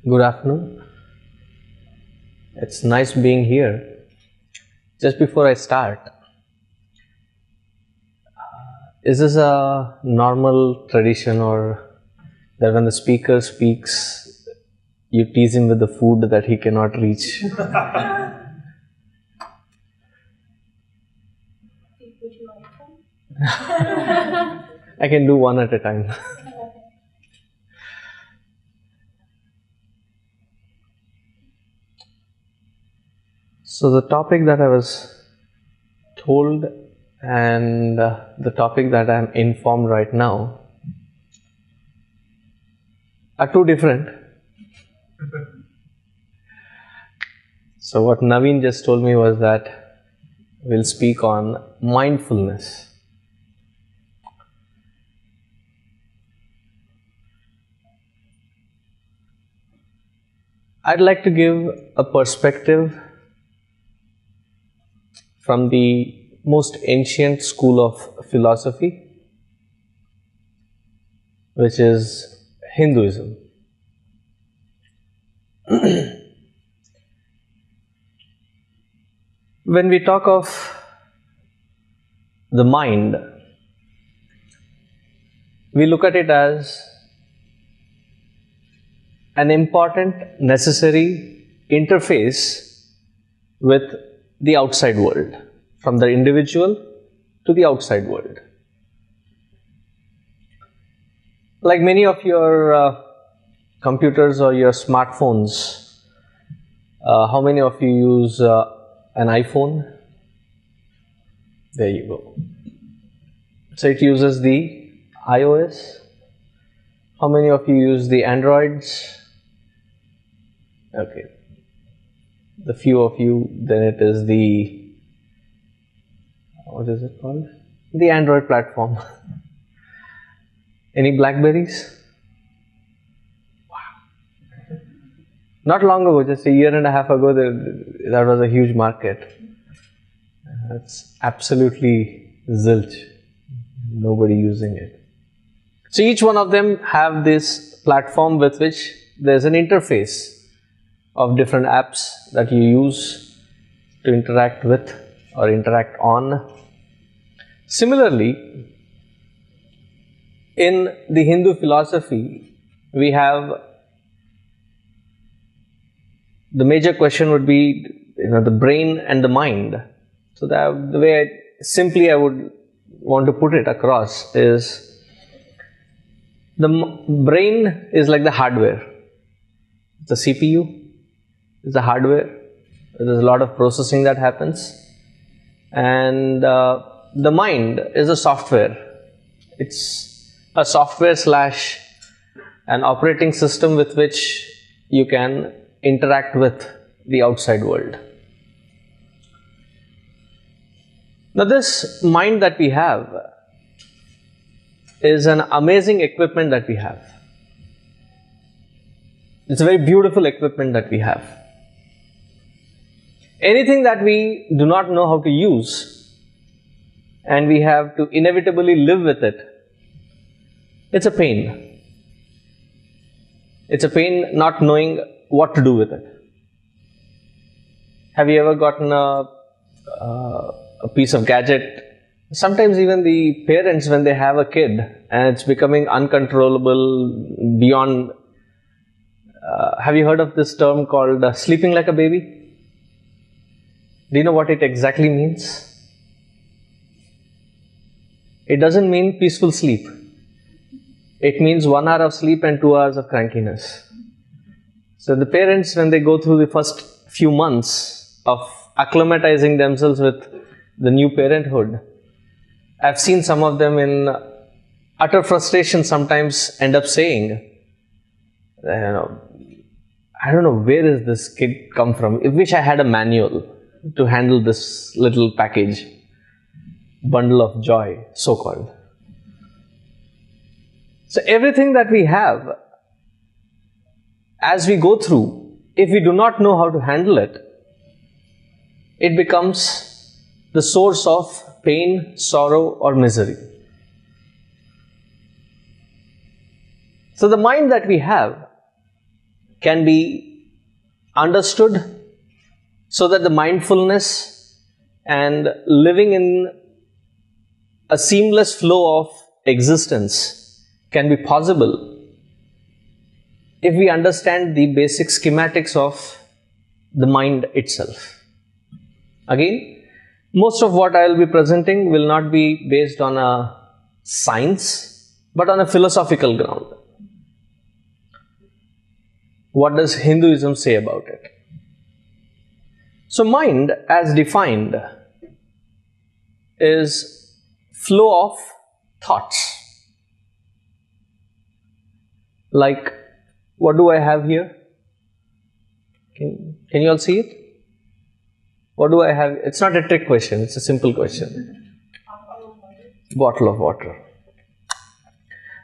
Good afternoon. It's nice being here. Just before I start, is this a normal tradition or that when the speaker speaks, you tease him with the food that he cannot reach? Would you like some? I can do one at a time. So the topic that I was told and the topic that I am informed right now are two different. So what Naveen just told me was that we'll speak on mindfulness. I'd like to give a perspective from the most ancient school of philosophy, which is Hinduism. When we talk of the mind, we look at it as an important, necessary interface with the outside world, from the individual to the outside world. Like many of your computers or your smartphones, how many of you use an iPhone? There you go. So it uses the iOS. How many of you use the Androids? Okay. The few of you, then it is the, what is it called? The Android platform. Any Blackberries? Wow. Not long ago, just a year and a half ago, that was a huge market. It's absolutely zilch. Nobody using it. So each one of them have this platform with which there's an interface of different apps that you use to interact with or interact on. Similarly, in the Hindu philosophy, we have the major question would be, the brain and the mind. So the way I would want to put it across is, the brain is like the hardware. The CPU is the hardware. There's a lot of processing that happens. And the mind is a software. It's a software / an operating system with which you can interact with the outside world. Now this mind that we have is an amazing equipment that we have. It's a very beautiful equipment that we have. Anything that we do not know how to use and we have to inevitably live with it, it's a pain. It's a pain not knowing what to do with it. Have you ever gotten a piece of gadget? Sometimes even the parents, when they have a kid and it's becoming uncontrollable beyond, have you heard of this term called sleeping like a baby? Do you know what it exactly means? It doesn't mean peaceful sleep. It means 1 hour of sleep and 2 hours of crankiness. So the parents, when they go through the first few months of acclimatizing themselves with the new parenthood, I've seen some of them in utter frustration sometimes end up saying, I don't know, where is this kid come from? I wish I had a manual to handle this little package, bundle of joy, so-called. So everything that we have, as we go through, if we do not know how to handle it, it becomes the source of pain, sorrow, or misery. So the mind that we have can be understood so that the mindfulness and living in a seamless flow of existence can be possible if we understand the basic schematics of the mind itself. Again, most of what I will be presenting will not be based on a science, but on a philosophical ground. What does Hinduism say about it? So mind, as defined, is flow of thoughts. Like, what do I have here? Can you all see it? What do I have? It's not a trick question, it's a simple question. Bottle of water.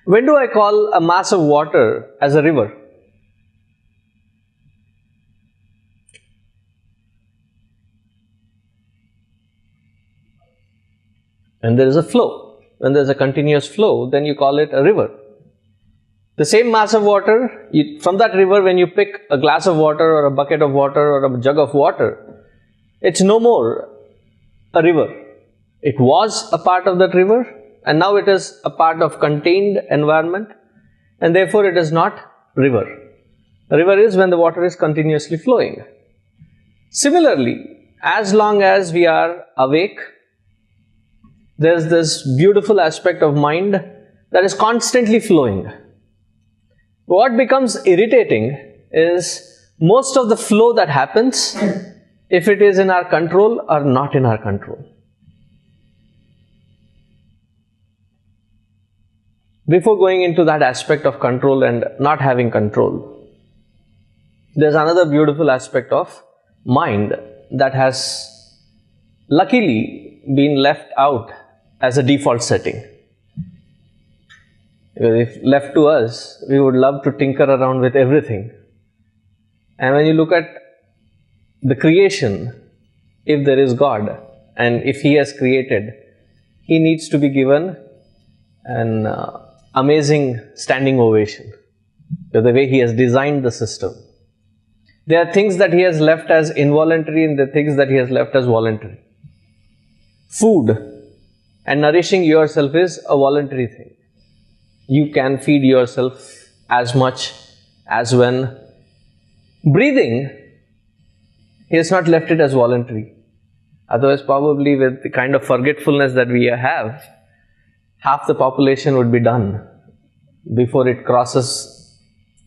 When do I call a mass of water as a river? When there is a flow. When there is a continuous flow, then you call it a river. The same mass of water, from that river, when you pick a glass of water or a bucket of water or a jug of water, it's no more a river. It was a part of that river and now it is a part of contained environment and therefore it is not river. A river is when the water is continuously flowing. Similarly, as long as we are awake, there's this beautiful aspect of mind that is constantly flowing. What becomes irritating is most of the flow that happens, if it is in our control or not in our control. Before going into that aspect of control and not having control, there's another beautiful aspect of mind that has luckily been left out as a default setting. Because if left to us, we would love to tinker around with everything. And when you look at the creation, if there is God and if He has created, He needs to be given an amazing standing ovation. The way He has designed the system. There are things that He has left as involuntary and there are things that He has left as voluntary. Food and nourishing yourself is a voluntary thing. You can feed yourself as much as when breathing, He has not left it as voluntary. Otherwise, probably with the kind of forgetfulness that we have, half the population would be done before it crosses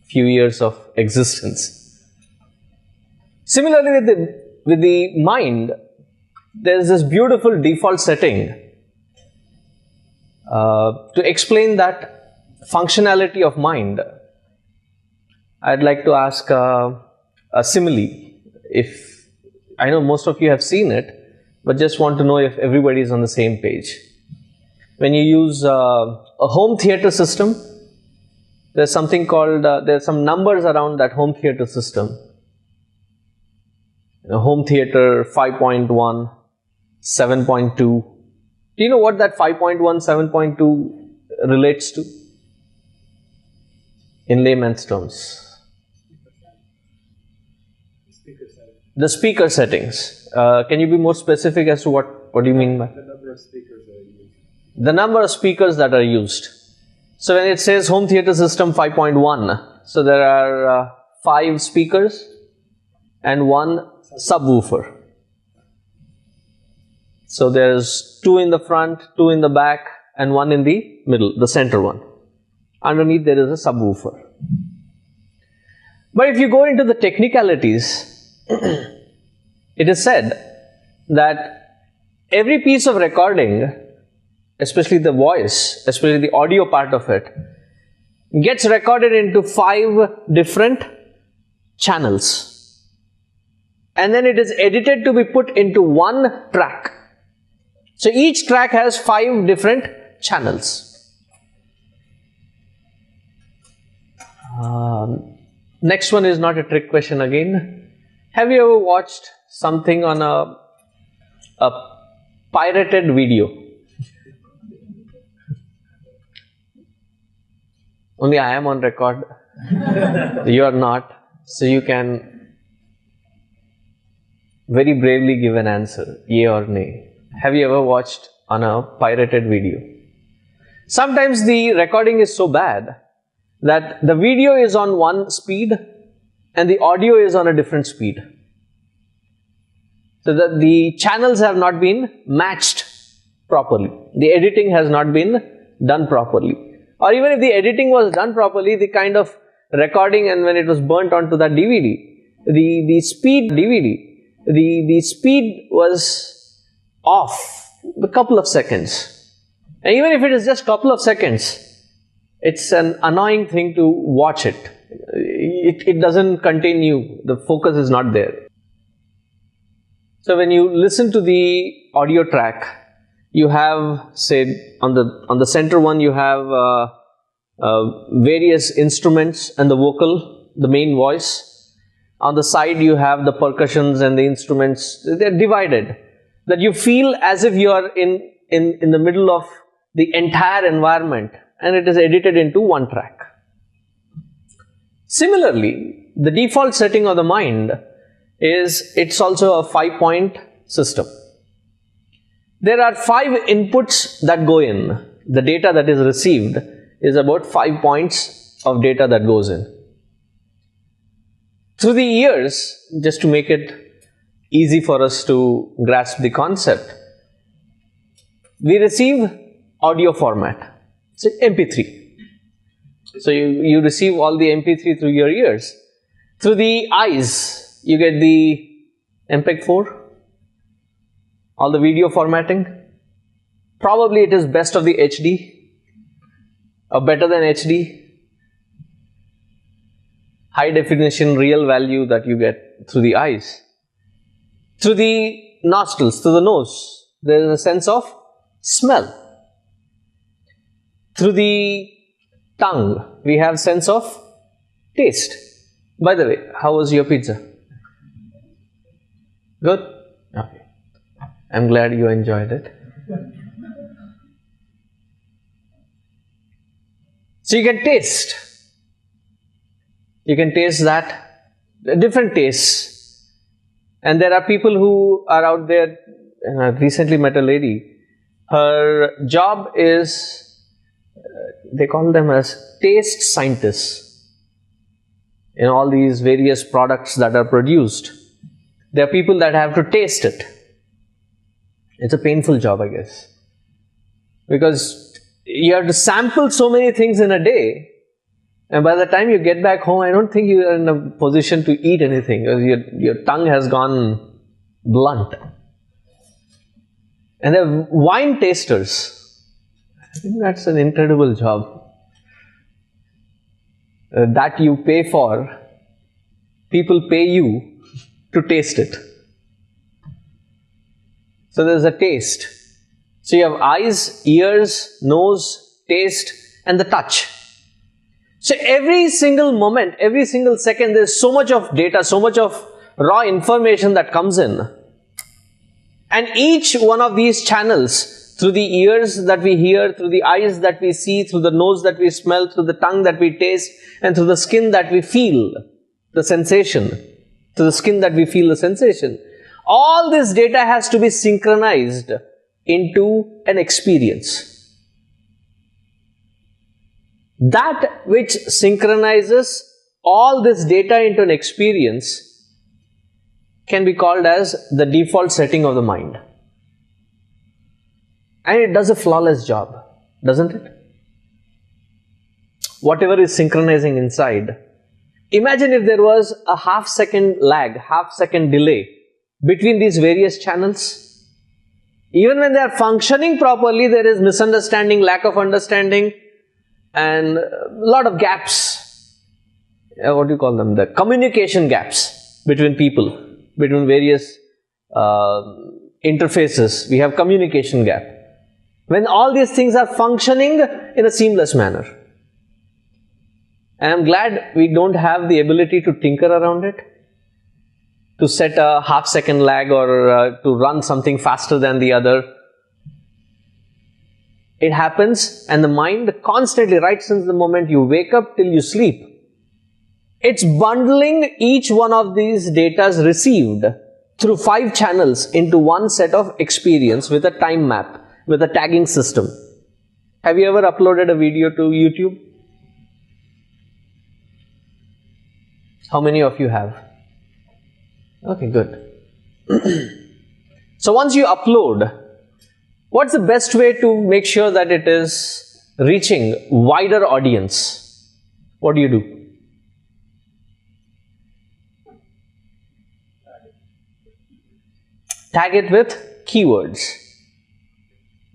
few years of existence. Similarly, with the mind, there is this beautiful default setting to explain that functionality of mind. I'd like to ask a simile. If I know most of you have seen it, but just want to know if everybody is on the same page. When you use a home theater system, there's something called, there's some numbers around that home theater system. Home theater 5.1, 7.2. Do you know what that 5.1, 7.2 relates to? In layman's terms. The speaker settings. Can you be more specific as to what do you mean by? The number of speakers that are used. The number of speakers that are used. So when it says home theater system 5.1, so there are 5 speakers and 1 subwoofer. So there's 2 in the front, 2 in the back and 1 in the middle, the center one. Underneath there is a subwoofer. But if you go into the technicalities, it is said that every piece of recording, especially the voice, especially the audio part of it, gets recorded into 5 different channels. And then it is edited to be put into one track. So each track has 5 different channels. Next one is not a trick question again. Have you ever watched something on a pirated video? Only I am on record. You are not. So you can very bravely give an answer, yay or nay. Have you ever watched on a pirated video? Sometimes the recording is so bad that the video is on one speed and the audio is on a different speed. So that the channels have not been matched properly. The editing has not been done properly. Or even if the editing was done properly, the kind of recording, and when it was burnt onto that DVD, the speed was off a couple of seconds. And even if it is just a couple of seconds, it's an annoying thing to watch it. It doesn't contain you. The focus is not there. So when you listen to the audio track, you have, say, on the center one, you have various instruments and the vocal, the main voice. On the side, you have the percussions and the instruments. They're divided. That you feel as if you are in the middle of the entire environment, and it is edited into one track. Similarly, the default setting of the mind is, it's also a 5-point system. There are 5 inputs that go in. The data that is received is about 5 points of data that goes in. Through the years, just to make it easy for us to grasp the concept, we receive audio format, so MP3. So you receive all the MP3 through your ears. Through the eyes, you get the MPEG-4, all the video formatting. Probably it is best of the HD, or better than HD. High definition real value that you get through the eyes. Through the nostrils, through the nose, there is a sense of smell. Through the tongue, we have sense of taste. By the way, how was your pizza? Good? Okay. I'm glad you enjoyed it. So you can taste. You can taste that, different tastes. And there are people who are out there. I recently met a lady. Her job is, they call them as taste scientists. In all these various products that are produced, there are people that have to taste it. It's a painful job, I guess. Because you have to sample so many things in a day, and by the time you get back home, I don't think you are in a position to eat anything, because your tongue has gone blunt. And there are wine tasters. I think that's an incredible job. That you pay for, people pay you to taste it. So there's a taste. So you have eyes, ears, nose, taste, and the touch. So every single moment, every single second, there's so much of data, so much of raw information that comes in. And each one of these channels, through the ears that we hear, through the eyes that we see, through the nose that we smell, through the tongue that we taste, and through the skin that we feel the sensation, through the skin that we feel the sensation, all this data has to be synchronized into an experience. That which synchronizes all this data into an experience can be called as the default setting of the mind. And it does a flawless job, doesn't it? Whatever is synchronizing inside. Imagine if there was a half-second lag, half-second delay between these various channels. Even when they are functioning properly, there is misunderstanding, lack of understanding, and a lot of gaps. What do you call them? The communication gaps between people, between various interfaces. We have communication gap. When all these things are functioning in a seamless manner. And I'm glad we don't have the ability to tinker around it, to set a half-second lag or to run something faster than the other. It happens, and the mind constantly, right since the moment you wake up till you sleep, It's bundling each one of these data received through 5 channels into one set of experience with a time map, with a tagging system. Have you ever uploaded a video to YouTube? How many of you have? Okay, good. So once you upload, what's the best way to make sure that it is reaching wider audience? What do you do? Tag it with keywords.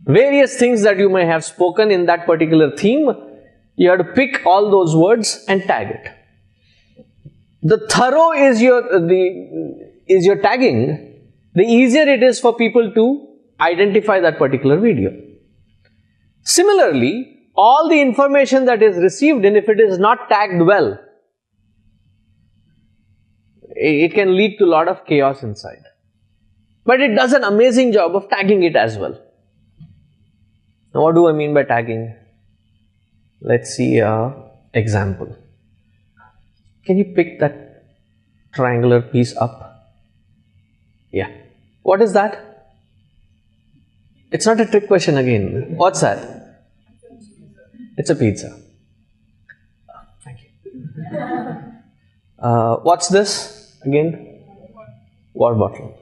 Various things that you may have spoken in that particular theme, you have to pick all those words and tag it. The thorough is your tagging, the easier it is for people to identify that particular video. Similarly, all the information that is received, and if it is not tagged well, it can lead to a lot of chaos inside. But it does an amazing job of tagging it as well. Now, what do I mean by tagging? Let's see an example. Can you pick that triangular piece up? Yeah. What is that? It's not a trick question again. What's that? It's a pizza. Oh, thank you. What's this again? Water bottle.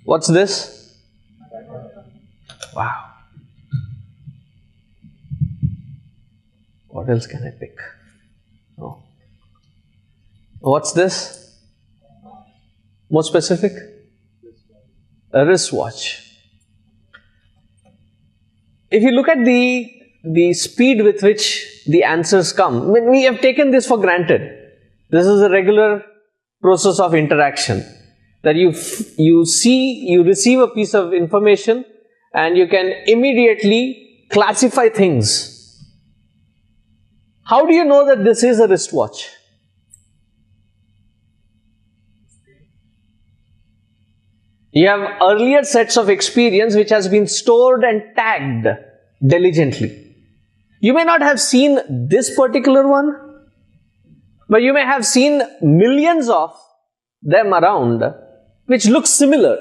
What's this? Wow. What else can I pick? Oh. What's this? More specific? A wristwatch. If you look at the speed with which the answers come, I mean, we have taken this for granted. This is a regular process of interaction, that you receive a piece of information and you can immediately classify things. How do you know that this is a wristwatch? You have earlier sets of experience which has been stored and tagged diligently. You may not have seen this particular one, but you may have seen millions of them around which look similar.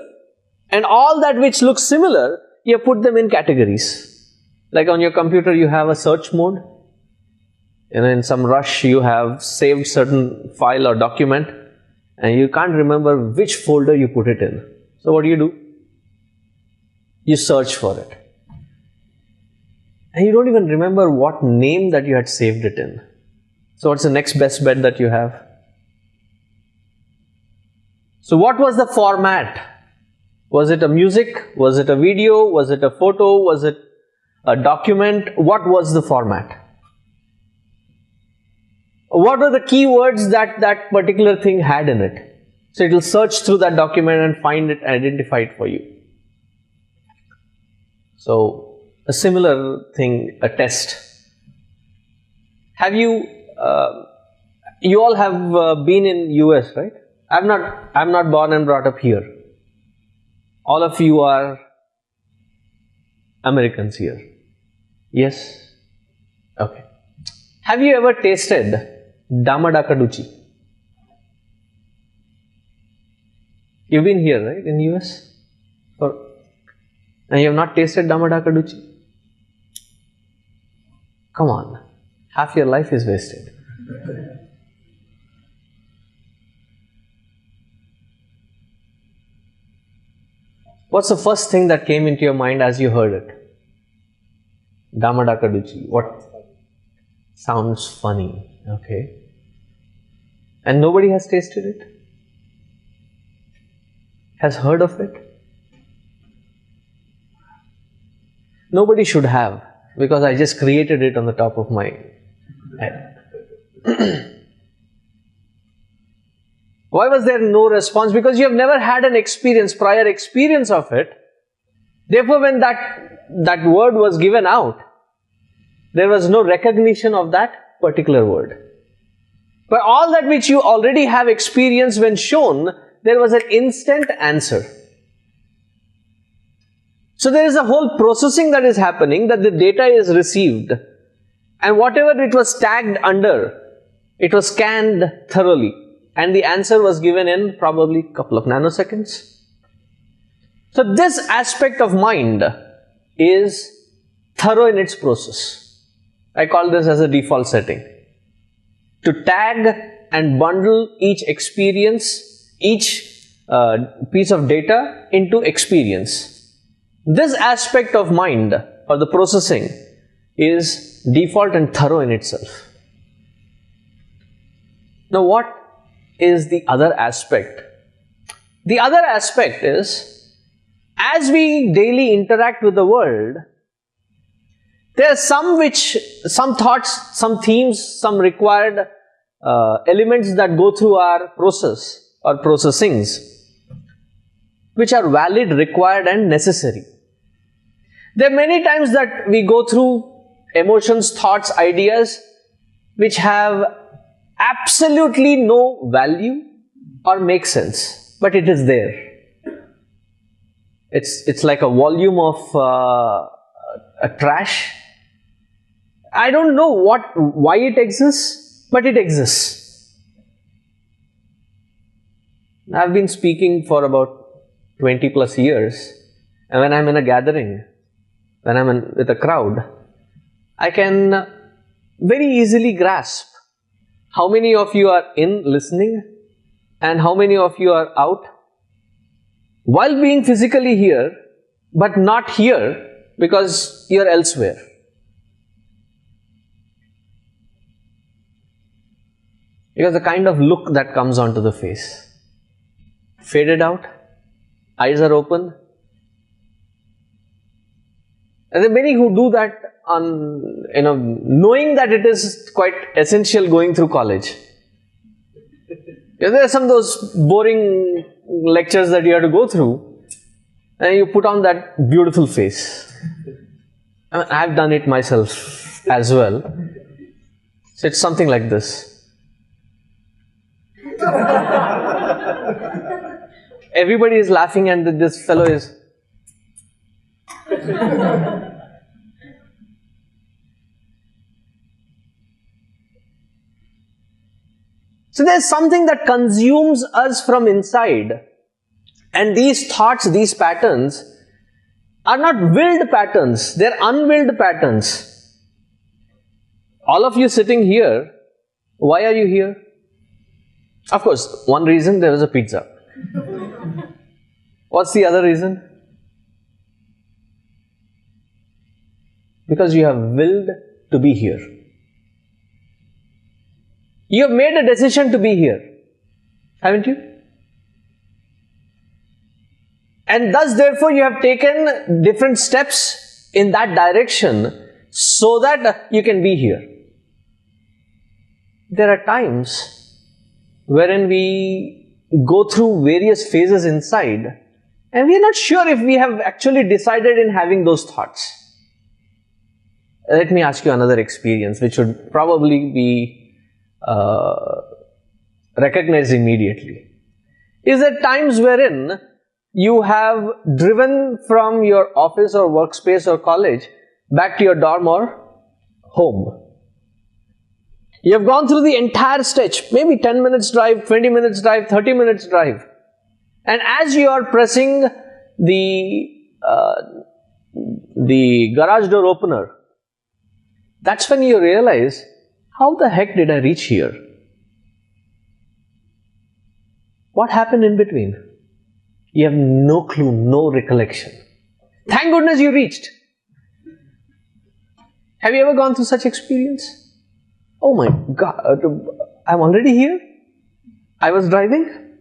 And all that which looks similar, you put them in categories. Like on your computer you have a search mode. And in some rush you have saved certain file or document and you can't remember which folder you put it in. So what do? You search for it. And you don't even remember what name that you had saved it in. So what's the next best bet that you have? So what was the format? Was it a music? Was it a video? Was it a photo? Was it a document? What was the format? What are the keywords that that particular thing had in it? So it will search through that document and find it, identify it for you. So a similar thing, a test. Have you, you all have been in US, right? I'm not born and brought up here. All of you are Americans here. Yes? Okay. Have you ever tasted Damadakaduchi? You've been here, right, in US? And you have not tasted Damadakaduchi? Come on, half your life is wasted. What's the first thing that came into your mind as you heard it? Damadakaduchi. What? Sounds funny. Okay. And nobody has tasted it? Has heard of it? Nobody should have, because I just created it on the top of my head. Why was there no response? Because you have never had an experience, prior experience of it. Therefore, when that word was given out, there was no recognition of that particular word. But all that which you already have experienced when shown, there was an instant answer. So there is a whole processing that is happening, that the data is received and whatever it was tagged under, it was scanned thoroughly, and the answer was given in probably a couple of nanoseconds. So this aspect of mind is thorough in its process. I call this as a default setting. To tag and bundle each experience, each piece of data into experience. This aspect of mind or the processing is default and thorough in itself. Now what is the other aspect? The other aspect is, as we daily interact with the world, there are some thoughts, some themes, some required elements that go through our process or processings, which are valid, required and necessary. There are many times that we go through emotions, thoughts, ideas which have absolutely no value or make sense, but it is there. It's like a volume of a trash. I don't know why it exists, but it exists. I've been speaking for about 20 plus years, and when I'm in a gathering, when I'm with a crowd, I can very easily grasp how many of you are in listening and how many of you are out while being physically here, but not here because you're elsewhere. Because the kind of look that comes onto the face, faded out, eyes are open. And there are many who do that on, knowing that it is quite essential going through college. There are some of those boring lectures that you have to go through, and you put on that beautiful face. I've done it myself as well. So it's something like this. Everybody is laughing and this fellow is. So there's something that consumes us from inside, and these thoughts, these patterns are not willed patterns, they're unwilled patterns. All of you sitting here, why are you here? Of course, one reason, there was a pizza. What's the other reason? Because you have willed to be here. You have made a decision to be here, haven't you? And thus, therefore, you have taken different steps in that direction so that you can be here. There are times wherein we go through various phases inside and we are not sure if we have actually decided in having those thoughts. Let me ask you another experience which would probably be recognized immediately. Is there times wherein you have driven from your office or workspace or college back to your dorm or home? You have gone through the entire stretch, maybe 10 minutes drive, 20 minutes drive, 30 minutes drive. And as you are pressing the garage door opener, that's when you realize, how the heck did I reach here? What happened in between? You have no clue, no recollection. Thank goodness you reached. Have you ever gone through such experience? Oh my God, I'm already here? I was driving?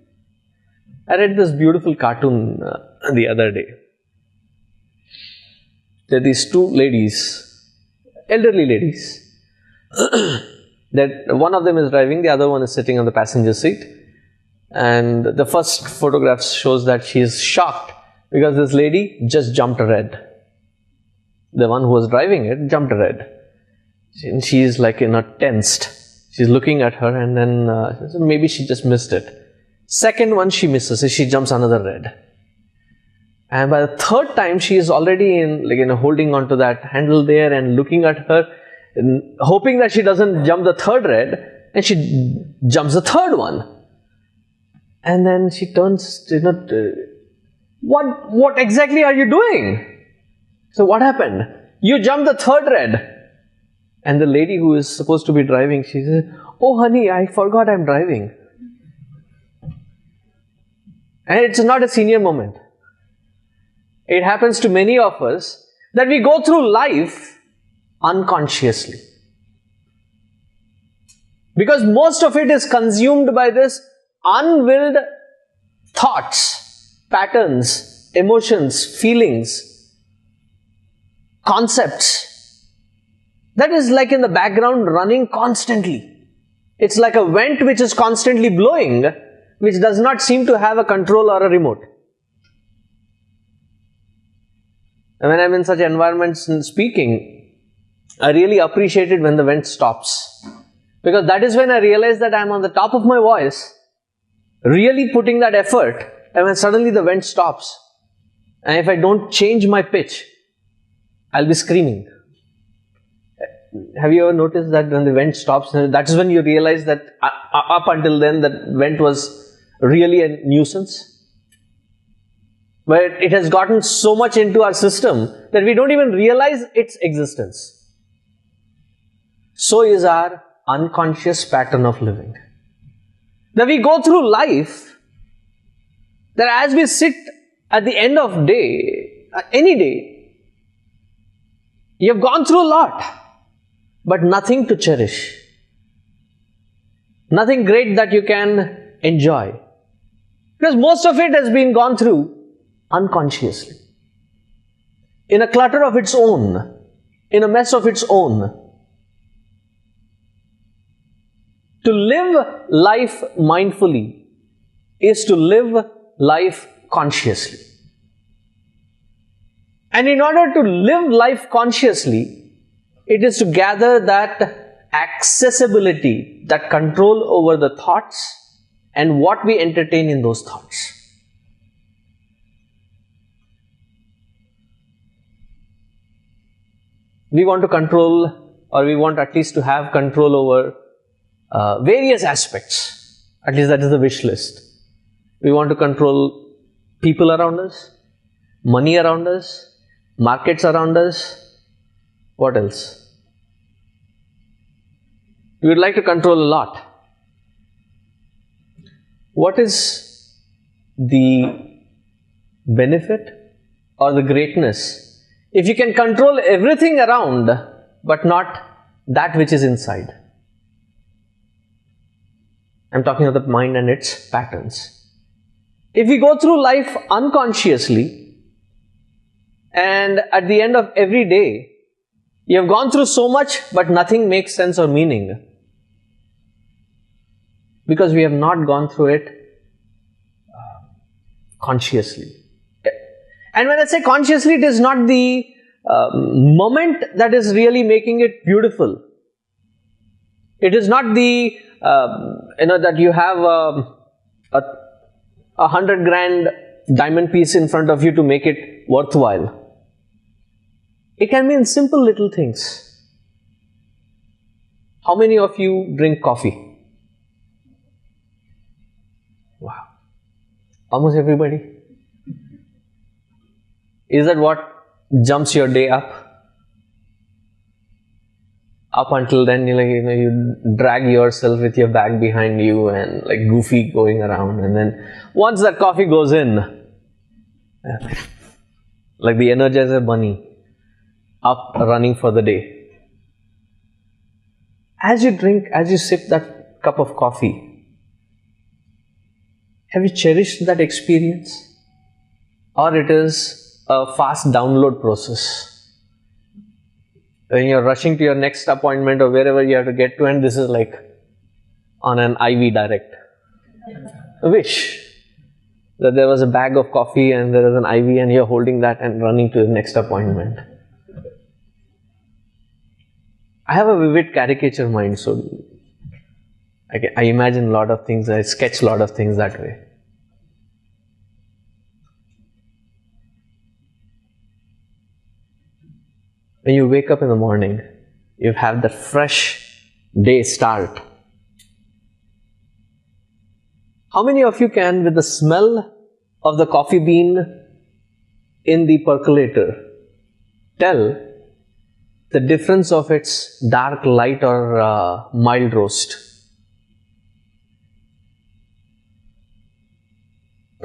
I read this beautiful cartoon the other day. There are these two ladies, elderly ladies. That one of them is driving, the other one is sitting on the passenger seat. And the first photograph shows that she is shocked because this lady just jumped red. The one who was driving it jumped red. And she is like, tensed. She's looking at her and then maybe she just missed it. Second one she misses, she jumps another red. And by the third time she is already holding on to that handle there and looking at her. hoping that she doesn't jump the third red, and she jumps the third one. And then she turns, what exactly are you doing? So what happened? You jumped the third red. And the lady who is supposed to be driving, she says, oh honey, I forgot I'm driving. And it's not a senior moment. It happens to many of us that we go through life unconsciously. Because most of it is consumed by this unwilled thoughts, patterns, emotions, feelings, concepts. That is like in the background running constantly. It's like a vent which is constantly blowing, which does not seem to have a control or a remote. And when I'm in such environments and speaking, I really appreciate it when the vent stops. Because that is when I realize that I'm on the top of my voice, really putting that effort, and when suddenly the vent stops, and if I don't change my pitch, I'll be screaming. Have you ever noticed that when the vent stops, that is when you realize that up until then that vent was really a nuisance? But it has gotten so much into our system that we don't even realize its existence. So is our unconscious pattern of living. That we go through life, that as we sit at the end of day, any day, you have gone through a lot, but nothing to cherish. Nothing great that you can enjoy. Because most of it has been gone through unconsciously. In a clutter of its own, in a mess of its own. To live life mindfully is to live life consciously. And in order to live life consciously, it is to gather that accessibility, that control over the thoughts and what we entertain in those thoughts. We want to control, or we want at least to have control over various aspects. At least that is the wish list. We want to control people around us, money around us, markets around us. What else? We would like to control a lot. What is the benefit or the greatness if you can control everything around but not that which is inside? I'm talking of the mind and its patterns. If we go through life unconsciously, and at the end of every day, you have gone through so much, but nothing makes sense or meaning, because we have not gone through it consciously. And when I say consciously, it is not the moment that is really making it beautiful. It is not the that you have a 100 grand diamond piece in front of you to make it worthwhile. It can be in simple little things. How many of you drink coffee? Wow. Almost everybody. Is that what jumps your day up? Up until then, you drag yourself with your bag behind you and like goofy going around, and then once that coffee goes in, like the Energizer bunny, up running for the day. As you sip that cup of coffee, have you cherished that experience? Or it is a fast download process? When you're rushing to your next appointment or wherever you have to get to, and this is like on an IV direct. A wish that there was a bag of coffee and there is an IV and you're holding that and running to the next appointment. I have a vivid caricature mind, so I imagine a lot of things, I sketch a lot of things that way. When you wake up in the morning, You have that fresh day start. How many of you can, with the smell of the coffee bean in the percolator, tell the difference of its dark, light or mild roast?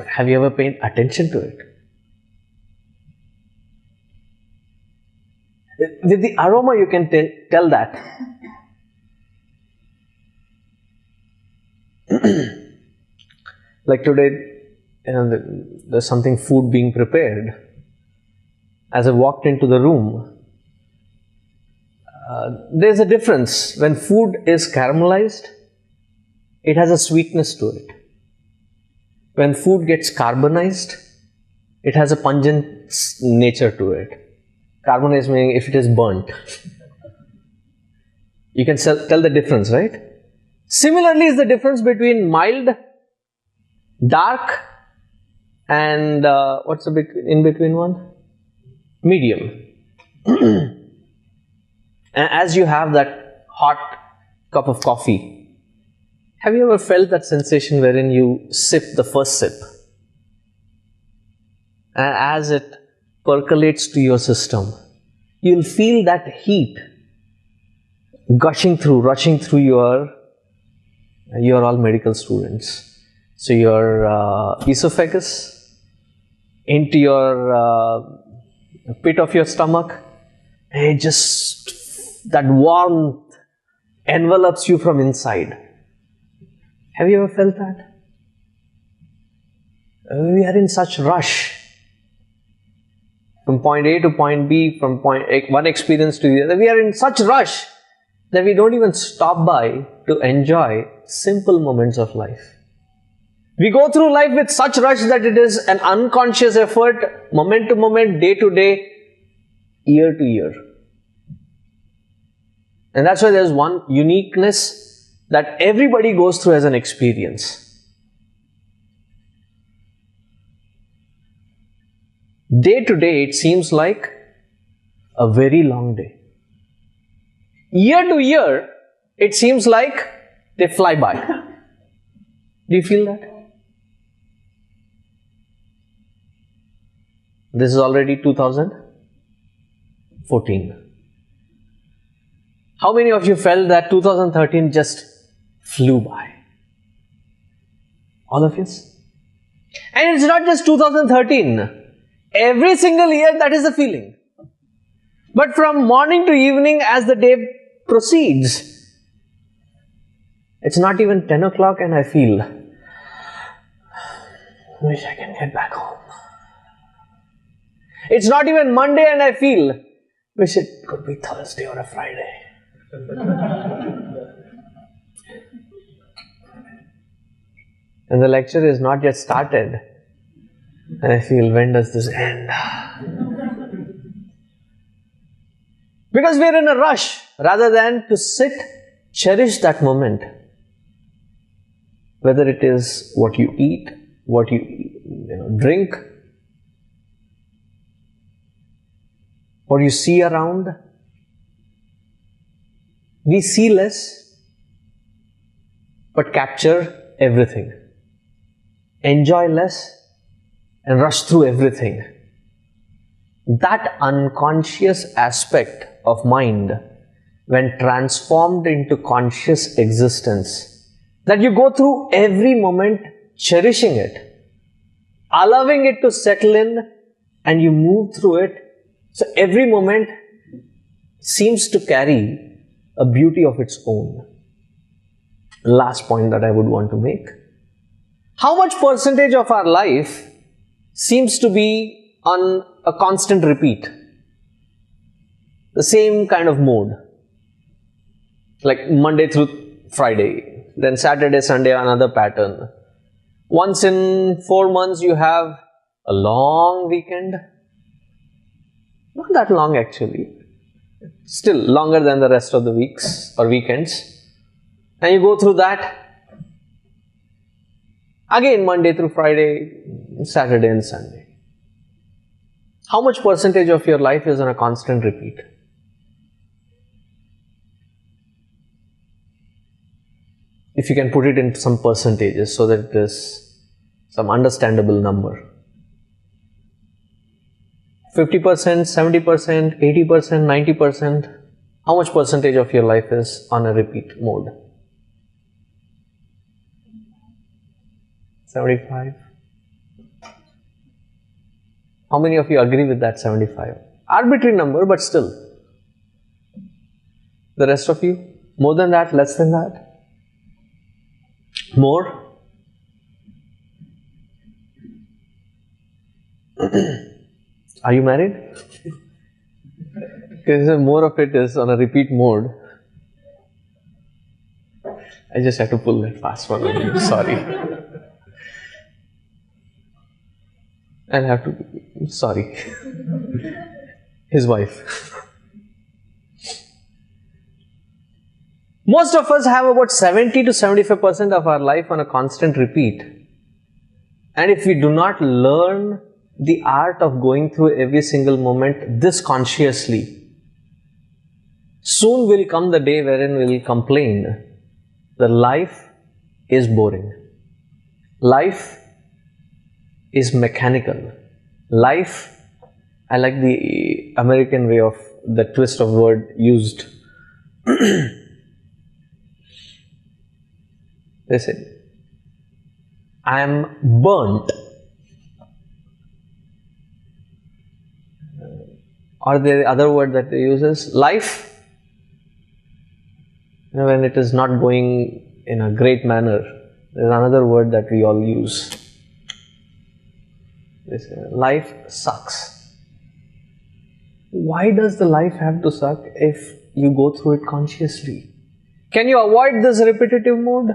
Have you ever paid attention to it? With the aroma you can tell that. Like today, there's something food being prepared. As I walked into the room, there's a difference. When food is caramelized, it has a sweetness to it. When food gets carbonized, it has a pungent nature to it. Carbonized meaning if it is burnt. You can tell the difference, right? Similarly is the difference between mild, dark and what's the in between one? Medium. And as you have that hot cup of coffee, have you ever felt that sensation wherein you sip the first sip? And as it percolates to your system, you'll feel that heat gushing through, rushing through you're all medical students. So your esophagus, into your pit of your stomach, and just that warmth envelops you from inside. Have you ever felt that? We are in such rush. From point A to point B, from point A, one experience to the other, we are in such rush that we don't even stop by to enjoy simple moments of life. We go through life with such rush that it is an unconscious effort, moment to moment, day to day, year to year. And that's why there's one uniqueness that everybody goes through as an experience. Day to day, it seems like a very long day. Year to year, it seems like they fly by. Do you feel that? This is already 2014. How many of you felt that 2013 just flew by? All of you? And it's not just 2013. Every single year that is the feeling. But from morning to evening as the day proceeds, it's not even 10 o'clock and I feel, wish I can get back home. It's not even Monday and I feel, wish it could be Thursday or a Friday. And the lecture is not yet started. And I feel, when does this end? Because we're in a rush rather than to sit, cherish that moment. Whether it is what you eat, what you drink, what you see around. We see less, but capture everything. Enjoy less and rush through everything. That unconscious aspect of mind, when transformed into conscious existence, that you go through every moment cherishing it, allowing it to settle in, and you move through it. So every moment seems to carry a beauty of its own. Last point that I would want to make. How much percentage of our life seems to be on a constant repeat? The same kind of mode. Like Monday through Friday, then Saturday, Sunday, another pattern. Once in 4 months you have a long weekend. Not that long actually. Still longer than the rest of the weeks or weekends. And you go through that. Again Monday through Friday, Saturday and Sunday. How much percentage of your life is on a constant repeat? if you can put it into some percentages so that it is some understandable number. 50%, 70%, 80%, 90%, how much percentage of your life is on a repeat mode? 75? How many of you agree with that 75? Arbitrary number, but still. The rest of you? More than that? Less than that? More? Are you married? Because more of it is on a repeat mode. I just had to pull that fast one on you, sorry. I'll have to, sorry. His wife. Most of us have about 70 to 75% of our life on a constant repeat. And if we do not learn the art of going through every single moment this consciously, soon will come the day wherein we will complain that life is boring. Life is mechanical. Life, I like the American way of the twist of word used. They said, I am burnt. Or the other word that they use is life. When it is not going in a great manner, there is another word that we all use. They say, life sucks. Why does the life have to suck if you go through it consciously? Can you avoid this repetitive mode?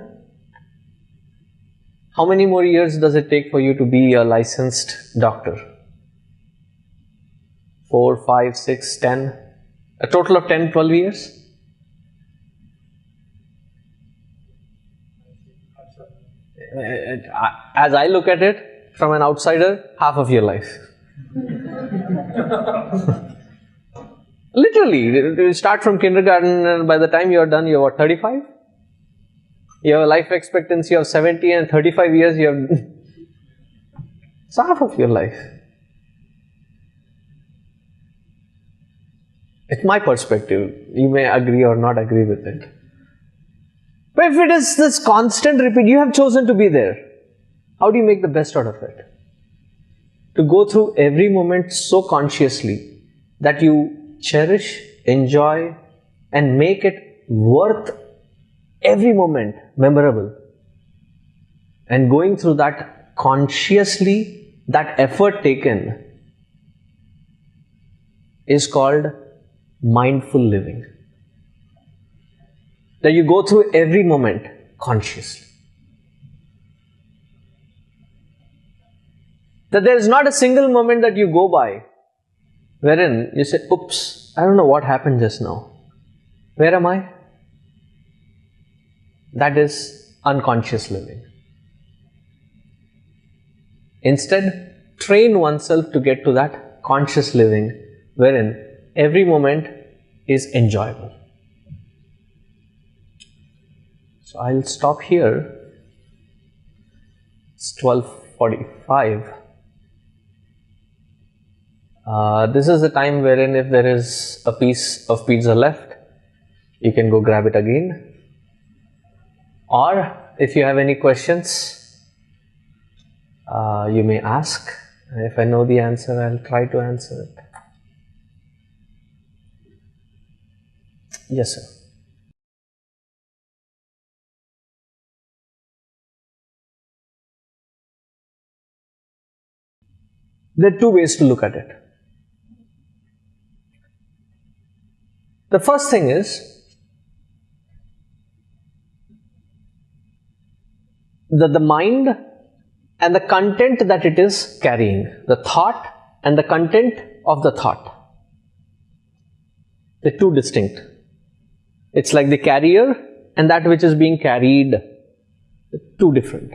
How many more years does it take for you to be a licensed doctor? 4, 5, 6, 10? A total of 10, 12 years? As I look at it, from an outsider, half of your life. Literally, you start from kindergarten and by the time you are done, you are what, 35? You have a life expectancy of 70 and 35 years, you have... It's half of your life. It's my perspective. You may agree or not agree with it. But if it is this constant repeat, you have chosen to be there. How do you make the best out of it? To go through every moment so consciously that you cherish, enjoy, and make it worth every moment memorable. And going through that consciously, that effort taken is called mindful living. That you go through every moment consciously. That there is not a single moment that you go by wherein you say, oops, I don't know what happened just now. Where am I? That is unconscious living. Instead, train oneself to get to that conscious living wherein every moment is enjoyable. So I'll stop here. It's 12:45. This is the time wherein if there is a piece of pizza left, you can go grab it again. Or if you have any questions, you may ask. If I know the answer, I'll try to answer it. Yes, sir. There are two ways to look at it. The first thing is that the mind and the content that it is carrying, the thought and the content of the thought, they're two distinct. It's like the carrier and that which is being carried, two different.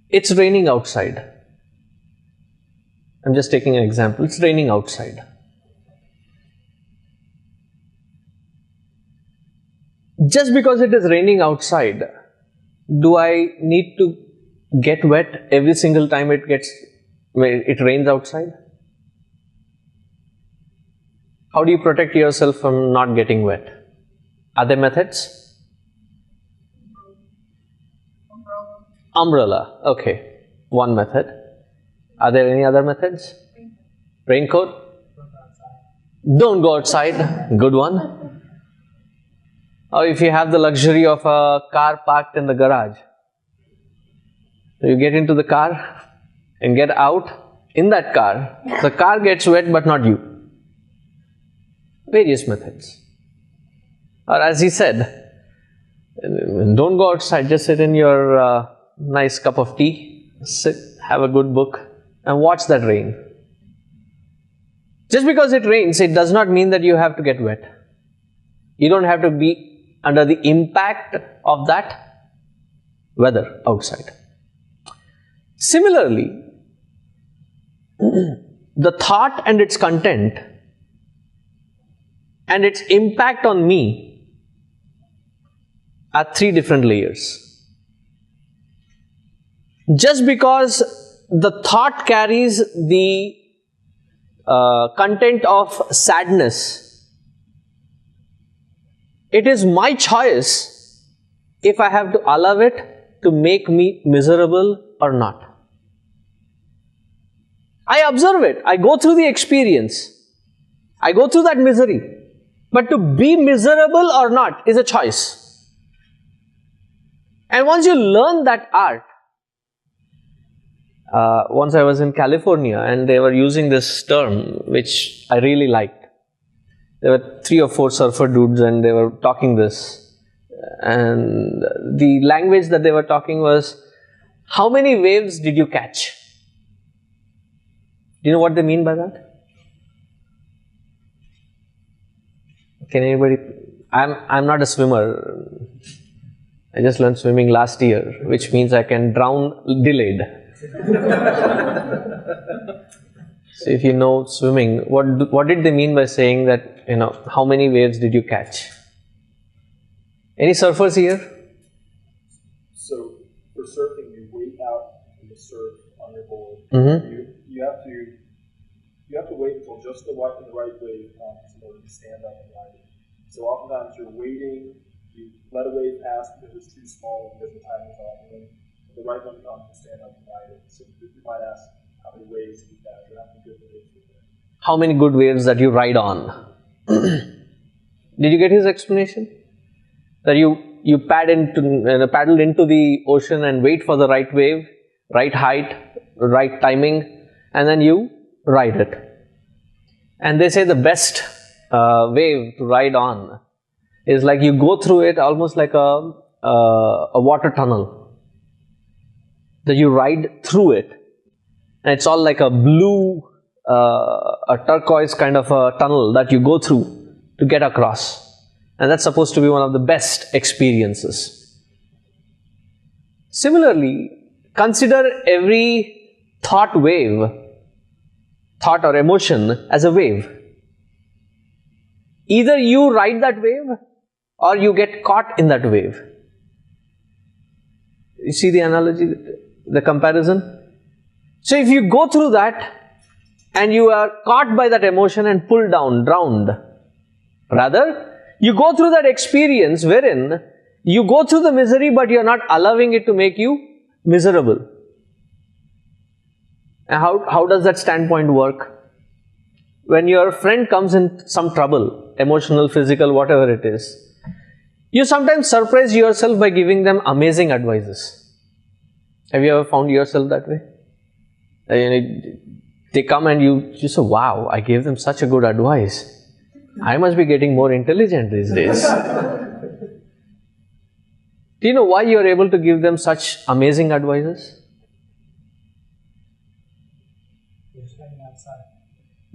It's raining outside. I'm just taking an example. It's raining outside. just because it is raining outside, do I need to get wet every single time it rains outside? How do you protect yourself from not getting wet? Are there methods? Umbrella. Okay. One method. Are there any other methods? Raincoat? Don't go outside. Good one. Or if you have the luxury of a car parked in the garage, you get into the car and get out in that car. The car gets wet but not you. Various methods. Or as he said, don't go outside, just sit in your nice cup of tea, sit, have a good book and watch that rain. Just because it rains, it does not mean that you have to get wet. You don't have to be under the impact of that weather outside. Similarly, the thought and its content and its impact on me are three different layers. Just because the thought carries the content of sadness, it is my choice if I have to allow it to make me miserable or not. I observe it, I go through the experience, I go through that misery. But to be miserable or not is a choice. And once you learn that art, once I was in California and they were using this term which I really liked. There were 3 or 4 surfer dudes and they were talking this. And the language that they were talking was, how many waves did you catch? Do you know what they mean by that? Can anybody? I'm not a swimmer. I just learned swimming last year, which means I can drown delayed. So if you know swimming, what did they mean by saying that, how many waves did you catch? Any surfers here? So for surfing, you wait out in the surf on your board. Mm-hmm. You have to wait until just the right wave comes in order to stand up and ride it. So oftentimes you're waiting, you let a wave pass because it's too small because the time is off, and then the right one comes to stand up and ride it. So you might ask how many waves you catch or how many good waves you catch. How many good waves that you ride on? Did you get his explanation? That you paddle into the ocean and wait for the right wave, right height, right timing, and then you ride it. And they say the best wave to ride on is like you go through it almost like a water tunnel. That you ride through it, and it's all like a blue, a turquoise kind of a tunnel that you go through to get across. And that's supposed to be one of the best experiences. Similarly, consider every thought or emotion as a wave. Either you ride that wave or you get caught in that wave. You see the analogy, the comparison? So if you go through that and you are caught by that emotion and pulled down, drowned, rather you go through that experience wherein you go through the misery but you are not allowing it to make you miserable. And how does that standpoint work? When your friend comes in some trouble, emotional, physical, whatever it is, you sometimes surprise yourself by giving them amazing advices. Have you ever found yourself that way? They come and you say, wow, I gave them such a good advice. I must be getting more intelligent these days. Do you know why you are able to give them such amazing advices?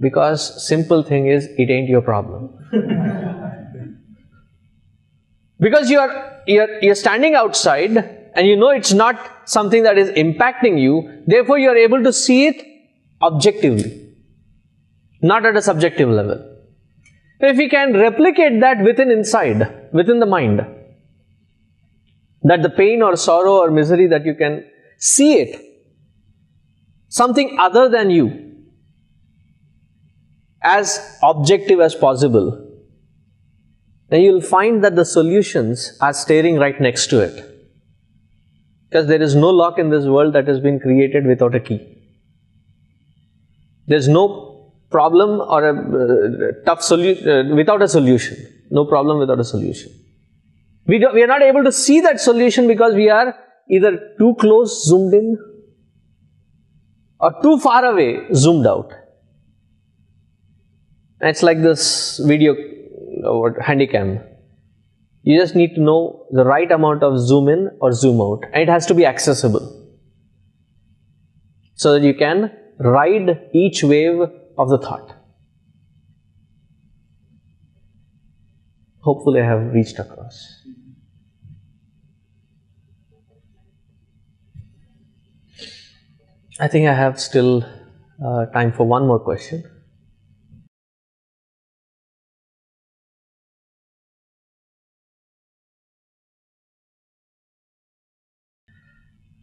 Because simple thing is, it ain't your problem. Because you're standing outside and you know it's not something that is impacting you, therefore you are able to see it objectively, not at a subjective level. If we can replicate that within the mind, That the pain or sorrow or misery that you can see it, something other than you, as objective as possible, then you'll find that the solutions are staring right next to it. Because there is no lock in this world that has been created without a key. There's no problem or a tough solution without a solution. No problem without a solution. We are not able to see that solution because we are either too close, zoomed in, or too far away, zoomed out. And it's like this video handycam. You just need to know the right amount of zoom in or zoom out, and it has to be accessible so that you can ride each wave of the thought. Hopefully I have reached across. I think I have still time for one more question.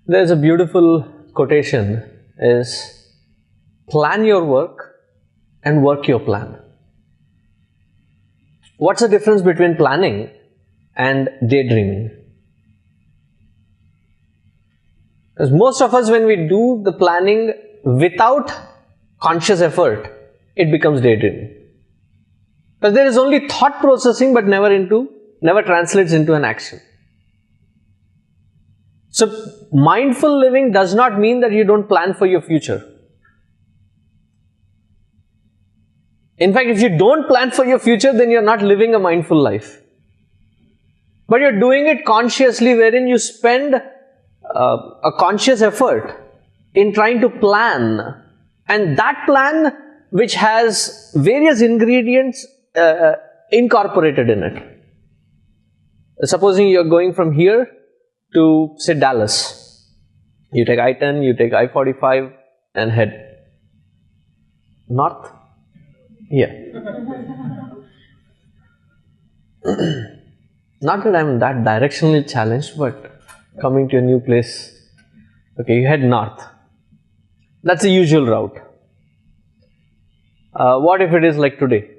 There's a beautiful quotation, is plan your work and work your plan. What's the difference between planning and daydreaming? Because most of us, when we do the planning without conscious effort, it becomes daydreaming. Because there is only thought processing but never translates into an action. So mindful living does not mean that you don't plan for your future. In fact, if you don't plan for your future, then you're not living a mindful life. But you're doing it consciously, wherein you spend a conscious effort in trying to plan. And that plan, which has various ingredients incorporated in it. Supposing you're going from here to, say, Dallas. You take I-10, you take I-45 and head north. Yeah. Not that I'm that directionally challenged, but coming to a new place, okay, you head north. That's the usual route. What if it is like today?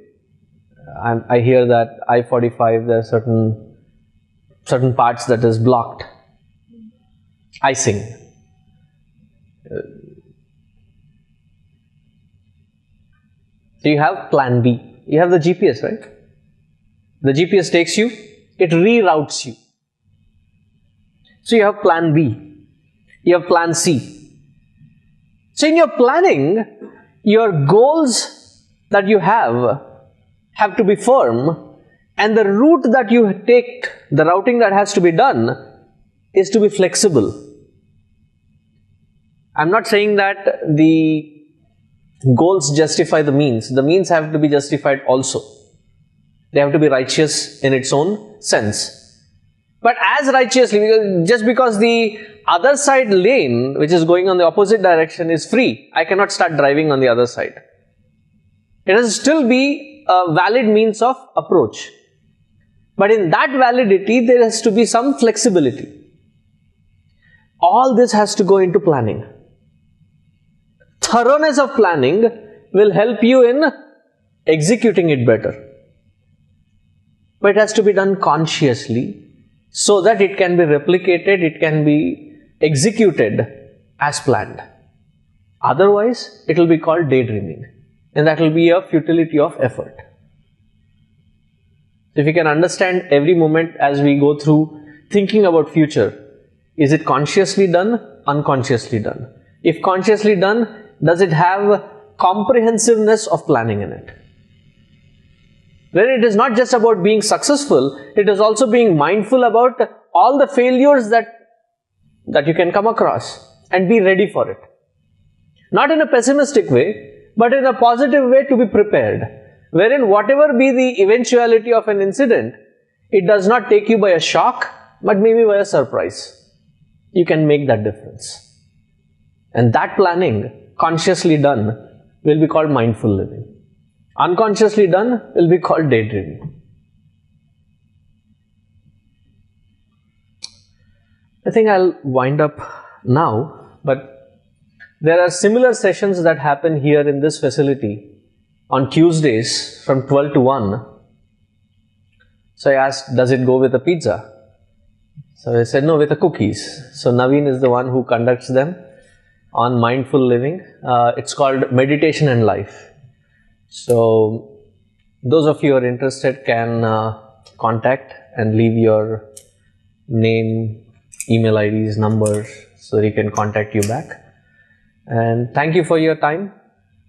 I hear that I-45, there are certain parts that is blocked. Icing. So you have plan B. You have the GPS, right? The GPS takes you, it reroutes you. So you have plan B. You have plan C. So in your planning, your goals that you have to be firm, and the route that you take, the routing that has to be done, is to be flexible. I'm not saying that the goals justify the means. The means have to be justified also. They have to be righteous in its own sense. But as righteously, just because the other side lane, which is going on the opposite direction, is free, I cannot start driving on the other side. It has to still be a valid means of approach. But in that validity, there has to be some flexibility. All this has to go into planning. Thoroughness of planning will help you in executing it better. But it has to be done consciously so that it can be replicated, it can be executed as planned. Otherwise, it will be called daydreaming, and that will be a futility of effort. If you can understand every moment as we go through thinking about future, is it consciously done, unconsciously done? If consciously done, does it have comprehensiveness of planning in it? Where it is not just about being successful, it is also being mindful about all the failures that you can come across and be ready for it. Not in a pessimistic way, but in a positive way, to be prepared. Wherein whatever be the eventuality of an incident, it does not take you by a shock, but maybe by a surprise. You can make that difference. And that planning, consciously done, will be called mindful living. Unconsciously done will be called daydreaming. I think I'll wind up now, but there are similar sessions that happen here in this facility on Tuesdays from 12 to 1. So I asked, does it go with a pizza? So I said, no, with the cookies. So Naveen is the one who conducts them on mindful living. It's called Meditation and Life. So those of you who are interested can contact and leave your name, email IDs, numbers, so he can contact you back. And thank you for your time.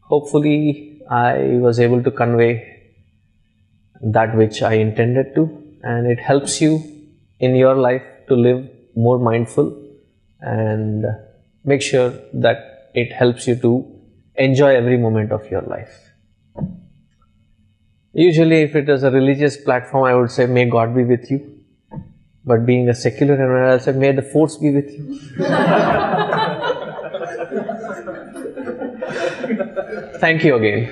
Hopefully I was able to convey that which I intended to, and it helps you in your life to live more mindful, and make sure that it helps you to enjoy every moment of your life. Usually if it is a religious platform, I would say, may God be with you. But being a secular environment, I'll say, may the force be with you. Thank you again.